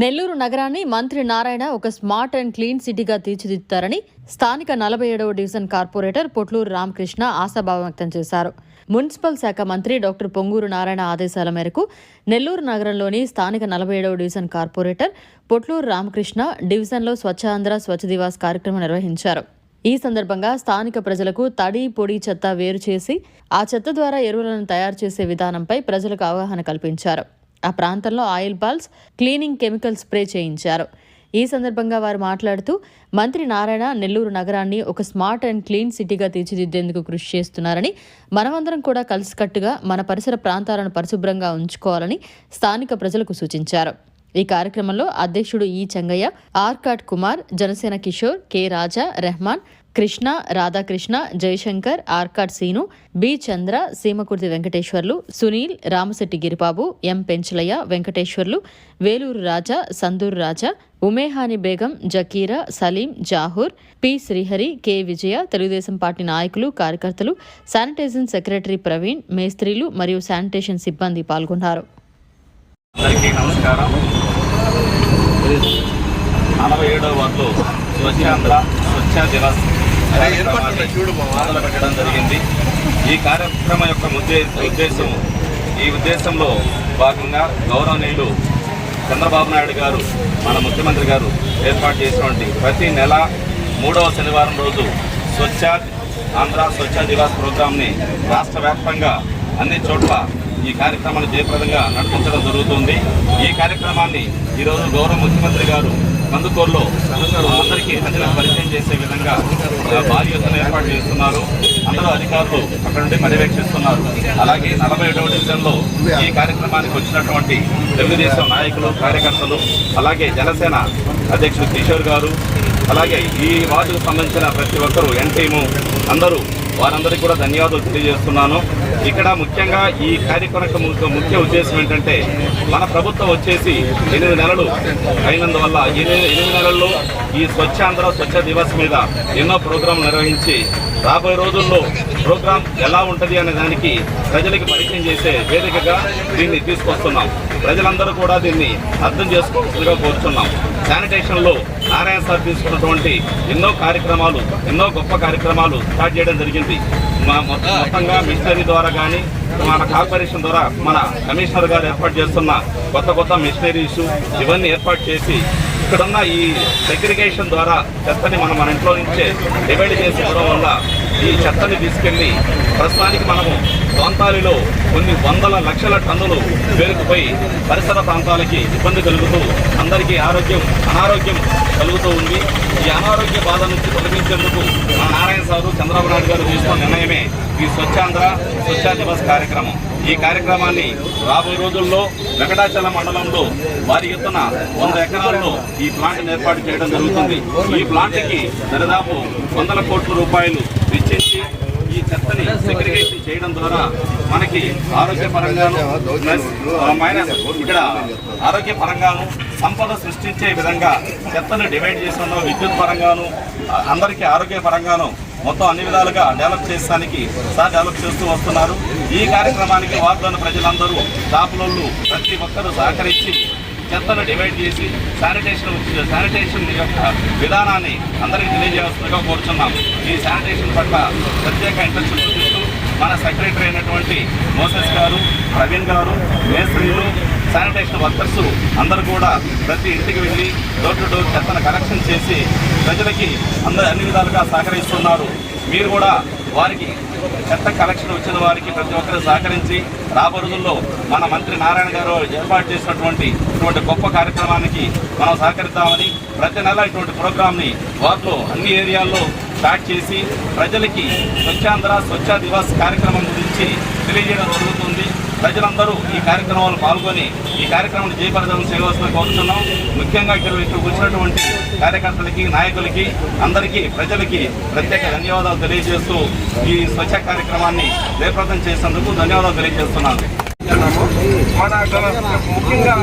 నెల్లూరు నగరాన్ని మంత్రి నారాయణ ఒక స్మార్ట్ అండ్ క్లీన్ సిటీగా తీర్చిదిద్దుతారని స్థానిక 47వ డివిజన్ కార్పొరేటర్ పొట్లూరు రామకృష్ణ ఆశాభావం వ్యక్తం చేశారు. మున్సిపల్ శాఖ మంత్రి డాక్టర్ పొంగూరు నారాయణ ఆదేశాల మేరకు నెల్లూరు నగరంలోని స్థానిక 47వ డివిజన్ కార్పొరేటర్ పొట్లూరు రామకృష్ణ డివిజన్లో స్వచ్ఛాంధ్ర స్వచ్ఛ దివాస్ కార్యక్రమం నిర్వహించారు. ఈ సందర్భంగా స్థానిక ప్రజలకు తడి, పొడి చెత్త వేరు చేసి ఆ చెత్త ద్వారా ఎరువులను తయారు చేసే విధానంపై ప్రజలకు అవగాహన కల్పించారు. ఆ ప్రాంతంలో oil balls, cleaning chemical spray చేయించారు. ఈ సందర్భంగా వారు మాట్లాడుతూ మంత్రి నారాయణ నెల్లూరు నగరాన్ని ఒక స్మార్ట్ అండ్ క్లీన్ సిటీగా తీర్చిదిద్దేందుకు కృషి చేస్తున్నారని, మనమందరం కూడా కలిసికట్టుగా మన పరిసర ప్రాంతాలను పరిశుభ్రంగా ఉంచుకోవాలని స్థానిక ప్రజలకు సూచించారు. ఈ కార్యక్రమంలో అధ్యక్షుడు ఈ చెంగయ్య, ఆర్కాట్ కుమార్, జనసేన కిషోర్, కె రాజా, రెహమాన్, కృష్ణ, రాధాకృష్ణ, జయశంకర్, ఆర్కాట్ సీను, బి చంద్ర, సీమకుర్తి వెంకటేశ్వర్లు, సునీల్, రామశెట్టి గిరిబాబు, ఎం పెంచలయ్య, వెంకటేశ్వర్లు, వేలూరు రాజా, సందూరు రాజా, ఉమేహాని బేగం, జకీరా, సలీం, జాహూర్, పి శ్రీహరి, కె విజయ, తెలుగుదేశం పార్టీ నాయకులు, కార్యకర్తలు, శానిటైజేషన్ సెక్రటరీ ప్రవీణ్, మేస్త్రీలు మరియు శానిటేషన్ సిబ్బంది పాల్గొన్నారు. 47వ వార్డులో స్వచ్ఛాంధ్ర స్వచ్ఛ దివాస్ మొదలు పెట్టడం జరిగింది. ఈ కార్యక్రమం యొక్క ఉద్దేశంలో భాగంగా గౌరవనీయులు చంద్రబాబు నాయుడు గారు, మన ముఖ్యమంత్రి గారు ఏర్పాటు చేసినటువంటి ప్రతి నెల 3వ శనివారం రోజు స్వచ్ఛ ఆంధ్ర స్వచ్ఛ దివాస్ ప్రోగ్రాంని రాష్ట్ర వ్యాప్తంగా అన్ని చోట్ల ఈ కార్యక్రమాన్ని జయప్రదంగా నడిపించడం జరుగుతుంది. ఈ కార్యక్రమాన్ని ఈరోజు గౌరవ ముఖ్యమంత్రి గారు కందుకూరులో అందరికీ ప్రజలకు పరిచయం చేసే విధంగా భారీ ఎత్తున ఏర్పాటు చేస్తున్నారు. అందరూ అధికారులు అక్కడ నుండి పర్యవేక్షిస్తున్నారు. అలాగే 47వ డివిజన్లో ఈ కార్యక్రమానికి వచ్చినటువంటి తెలుగుదేశం నాయకులు, కార్యకర్తలు, అలాగే జనసేన అధ్యక్షుడు కిషోర్ గారు, అలాగే ఈ వార్డుకు సంబంధించిన ప్రతి ఒక్కరూ ఎన్టీము అందరూ వారందరికీ కూడా ధన్యవాదాలు తెలియజేస్తున్నాను. ఇక్కడ ముఖ్యంగా ఈ కార్యక్రమం ముఖ్య ఉద్దేశం ఏంటంటే, మన ప్రభుత్వం వచ్చేసి 8 నెలలు అయినందువల్ల 8 నెలల్లో ఈ స్వచ్ఛాంధ్ర స్వచ్ఛ దివస్ మీద ఎన్నో ప్రోగ్రాంలు నిర్వహించి రాబోయే రోజుల్లో ప్రోగ్రాం ఎలా ఉంటుంది అనే దానికి ప్రజలకు పరిచయం చేసే వేదికగా దీన్ని తీసుకొస్తున్నాం. ప్రజలందరూ కూడా దీన్ని అర్థం చేసుకోవాల్సిందిగా కోరుతున్నాం. శానిటేషన్లో నారాయణ సార్ తీసుకున్నటువంటి ఎన్నో కార్యక్రమాలు, ఎన్నో గొప్ప కార్యక్రమాలు స్టార్ట్ చేయడం జరిగింది. మొత్తంగా మిషనరీ ద్వారా కానీ, మన కార్పొరేషన్ ద్వారా మన కమిషనర్ గారు ఏర్పాటు చేస్తున్న కొత్త మిషనరీస్ ఇవన్నీ ఏర్పాటు చేసి ఇక్కడున్న ఈ సెగ్రిగేషన్ ద్వారా చెత్తని మన ఇంట్లో నుంచే డివైడ్ చేసుకోవడం వల్ల ఈ చెత్తని తీసుకెళ్లి ప్రస్తుతానికి మనము ప్రాంతాలలో కొన్ని వందల లక్షల టన్నులు పేరుకుపోయి పరిసర ప్రాంతాలకి ఇబ్బంది కలుగుతూ అందరికీ అనారోగ్యం కలుగుతూ ఉంది. ఈ అనారోగ్య బాధ నుంచి తొలగించేందుకు మన నారాయణ సారు, చంద్రబాబు నాయుడు గారు తీసుకున్న నిర్ణయమే ఈ స్వచ్ఛాంధ్ర స్వచ్ఛ దివస్ కార్యక్రమం. ఈ కార్యక్రమాన్ని రాబోయే రోజుల్లో వెంకటాచలం మండలంలో వారి ఎత్తున 100 ఎకరాల్లో ఈ ప్లాంట్ని ఏర్పాటు చేయడం జరుగుతుంది. ఈ ప్లాంట్కి దరిదాపు 100 కోట్ల రూపాయలు వెచ్చించి ఈ చెత్తని సెగ్రిగేషన్ చేయడం ద్వారా మనకి ఆరోగ్యపరంగాను ఇక్కడ ఆరోగ్యపరంగాను సంపద సృష్టించే విధంగా చెత్తను డివైడ్ చేసిన విద్యుత్ పరంగాను అందరికీ ఆరోగ్యపరంగాను మొత్తం అన్ని విధాలుగా డెవలప్ చేసడానికి సార్ డెవలప్ చేస్తూ వస్తున్నారు. ఈ కార్యక్రమానికి వార్డులోని ప్రజలందరూ షాపులలో ప్రతి ఒక్కరూ సహకరించి చెత్తను డివైడ్ చేసి శానిటేషన్ యొక్క విధానాన్ని అందరికీ తెలియజేస్తుందిగా కోరుచున్నాం. ఈ శానిటేషన్ పట్ల ప్రత్యేక ఇంట్రెస్ట్ చూపిస్తూ మన సెక్రటరీ అయినటువంటి మోసెస్ గారు, ప్రవీణ్ గారు, మేస్త్రీలు, శానిటేషన్ వర్కర్స్ అందరూ కూడా ప్రతి ఇంటికి వెళ్ళి డోర్ టు డోర్ చెత్తను కలెక్షన్ చేసి ప్రజలకి అన్ని విధాలుగా సహకరిస్తున్నారు. మీరు కూడా వారికి చెత్త కలెక్షన్ వచ్చిన వారికి ప్రతి ఒక్కరు సహకరించి రాబో రోజుల్లో మన మంత్రి నారాయణ గారు ఏర్పాటు చేసినటువంటి ఇటువంటి గొప్ప కార్యక్రమానికి మనం సహకరిద్దామని ప్రతి నెల ఇటువంటి ప్రోగ్రాంని వార్డులో అన్ని ఏరియాల్లో స్టార్ట్ చేసి ప్రజలకి స్వచ్ఛాంధ్ర స్వచ్ఛ దివస్ కార్యక్రమం గురించి తెలియజేయడం జరుగుతుంది. ప్రజలందరూ ఈ కార్యక్రమంలో పాల్గొని ఈ కార్యక్రమాన్ని జయప్రదం చేయవలసిన కోరుతున్నాం. ముఖ్యంగా ఇక్కడ వచ్చినటువంటి కార్యకర్తలకి, నాయకులకి, అందరికీ ప్రజలకి ప్రత్యేక ధన్యవాదాలు తెలియజేస్తూ ఈ స్వచ్ఛ కార్యక్రమాన్ని జయప్రదం చేసేందుకు ధన్యవాదాలు తెలియజేస్తున్నాను. ముఖ్యంగా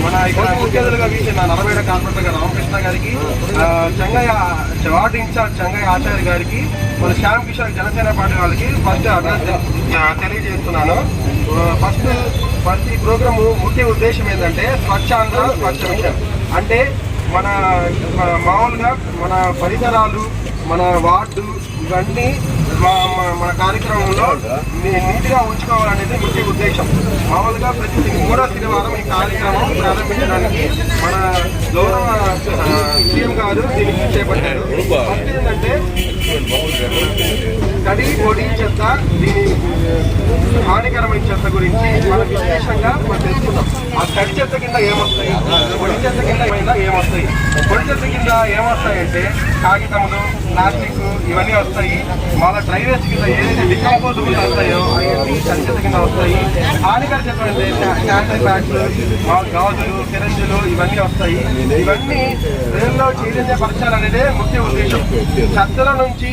మన ఇక్కడ ముఖ్య అతిథులుగా వీచిన 47 కార్పొరేటర్ రామకృష్ణ గారికి, చెంగయ్య వార్డు ఇన్ఛార్జ్ చెంగయ్య ఆచార్య గారికి, మన శ్యామ్ కిషోర్ జనసేన పార్టీ వాళ్ళకి ఫస్ట్ అడ్రస్ తెలియజేస్తున్నాను. ఫస్ట్ ప్రతి ప్రోగ్రాము ముఖ్య ఉద్దేశం ఏంటంటే స్వచ్ఛాంధ్ర స్వచ్ఛ మిషన్. అంటే మన మామూలుగా మన పరిసరాలు, మన వార్డు ఇవన్నీ మన కార్యక్రమంలో నీట్గా ఉంచుకోవాలనేది ముఖ్య ఉద్దేశం. మామూలుగా ప్రతి 3వ శనివారం ఈ కార్యక్రమం ప్రారంభించడానికి మన గౌరవ సీఎం గారు దీనికి చేపట్టారు. ఫస్ట్ ఏంటంటే తడి పొడి చెత్త, దీని హానికరమైన చెత్త గురించి మనం విశేషంగా మనం తెలుసుకుందాం. ఆ తడి చెత్త కింద ఏమొస్తాయి, పొడి చెత్త కింద ఏమొస్తాయి. పొడి చెత్త కింద ఏమొస్తాయంటే కాగితములు, ప్లాస్టిక్ ఇవన్నీ వస్తాయి. మళ్ళీ డ్రై వేస్ట్ కింద ఏదైతే డికంపోజబుల్ వస్తాయో అవన్నీ తడి చెత్త కింద వస్తాయి. హానికర చెత్త అంటే శానిటరీ ప్యాడ్స్, గాజులు, సిరంజులు ఇవన్నీ వస్తాయి. ఇవన్నీ ప్రజల్లో చైతన్యపరచాలనేదే ముఖ్య ఉద్దేశం. చెత్తల నుంచి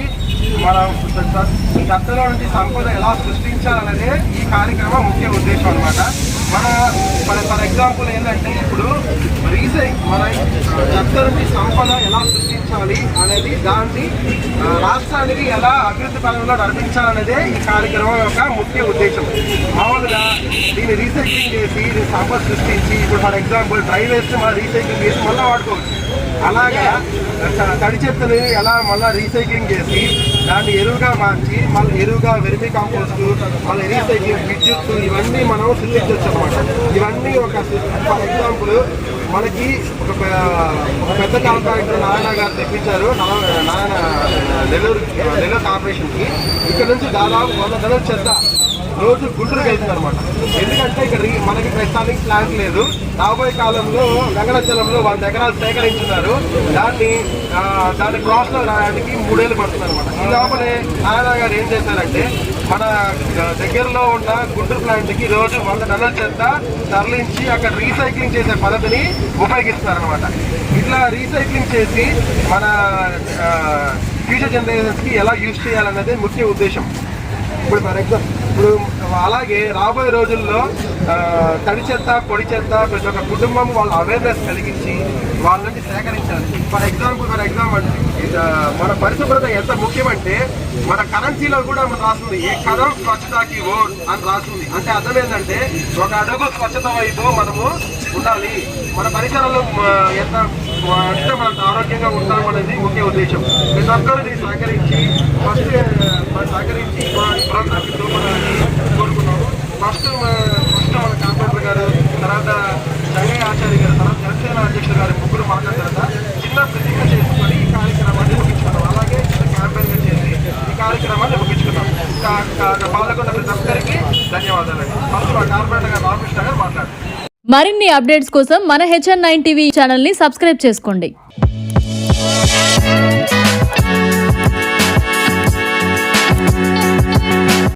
సంపద ఎలా సృష్టించాలనేదే ఈ కార్యక్రమం ముఖ్య ఉద్దేశం అన్నమాట. ఫర్ ఎగ్జాంపుల్ ఏంటంటే ఇప్పుడు మన చెత్త నుంచి సంపద ఎలా సృష్టించాలి అనేది, దాన్ని రాష్ట్రానికి ఎలా అభివృద్ధి పరంలో నడిపించాలనేదే ఈ కార్యక్రమం యొక్క ముఖ్య ఉద్దేశం. మామూలుగా దీన్ని రీసైక్లింగ్ చేసి దీన్ని సంపద సృష్టించి, ఇప్పుడు ఫర్ ఎగ్జాంపుల్ డ్రై వేస్ట్ మనం రీసైక్లింగ్ చేసి మళ్ళీ వాడుకోవచ్చు. అలాగా తడి చెత్తని ఎలా మళ్ళీ రీసైక్లింగ్ చేసి దాన్ని ఎరువుగా మార్చి మళ్ళీ ఎరువుగా వెర్మి కాంపోస్ట్, మళ్ళీ రీసైక్లింగ్, విద్యుత్ ఇవన్నీ మనం సృష్టించవచ్చు అనమాట. ఇవన్నీ ఫర్ ఎగ్జాంపుల్ మనకి ఒక పెద్ద కాంట్రాక్టర్ నారాయణ గారు తెప్పించారు నెల్లూరు కార్పొరేషన్కి. ఇక్కడ నుంచి దాదాపు 100 టన్నుల చెత్త రోజు గుంటూరుకి వెళ్తుంది అనమాట. ఎందుకంటే ఇక్కడ మనకి ప్రస్తుతానికి ప్లాంట్ లేదు. రాబోయే కాలంలో గంగనచలంలో 100 ఎకరాలు సేకరించున్నారు. దాన్ని క్రాస్లో రావడానికి 3 ఏళ్ళు పడుతుంది అనమాట. ఈ లోపలే నారాయణ గారు ఏం చేశారంటే మన దగ్గరలో ఉన్న గుంటూరు ప్లాంట్కి రోజు 100 టన్నుల చెత్త తరలించి అక్కడ రీసైక్లింగ్ చేసే పద్ధతిని ఉపయోగిస్తున్నారనమాట. ఇట్లా రీసైక్లింగ్ చేసి మన ఫ్యూచర్ జనరేషన్స్కి ఎలా యూజ్ చేయాలన్నది ముఖ్య ఉద్దేశం. ఇప్పుడు ఫర్ ఎగ్జాంపుల్ అలాగే రాబోయే రోజుల్లో తడి చెత్త, పొడి చెత్త ప్రతి ఒక్క కుటుంబం వాళ్ళ అవేర్నెస్ కలిగించి వాళ్ళ నుంచి సేకరించాలి. ఫర్ ఎగ్జాంపుల్ మన పరిశుభ్రత ఎంత ముఖ్యమంటే మన కరెన్సీలో కూడా మనం రాస్తుంది ఏ కదం స్వచ్ఛతకి ఓట్ అని రాస్తుంది. అంటే అర్థం ఏంటంటే ఒక అడుగు స్వచ్ఛత వైపు మనము ఉండాలి. మన పరిసరాలు ఎంత అంటే మనం ఆరోగ్యంగా ఉంటాం అనేది ముఖ్య ఉద్దేశం. ప్రతి ఒక్కరు దీన్ని సహకరించి కోరుకున్నాము. ఫస్ట్ మన కార్పొరేటర్ గారు, తర్వాత జంగయ్య ఆచార్య గారు, తర్వాత జనసేన అధ్యక్షుడు గారు ముగ్గురు మాట్లాడిన తర్వాత చిన్న ప్రతిజ్ఞ చేసుకొని ఈ కార్యక్రమాన్ని ముగించుకున్నాం. అలాగే చిన్న క్యాంపెయిన్గా చేసి ఈ కార్యక్రమాన్ని ముగించుకున్నాం. పాల్గొన్న ప్రతి ఒక్కరికి ధన్యవాదాలండి. ఫస్ట్ మా కార్పొరేటర్ గారు రామకృష్ణ గారు మాట్లాడారు. మరిన్ని అప్డేట్స్ కోసం మన HN9 టీవీ ఛానల్ని సబ్స్క్రైబ్ చేసుకోండి.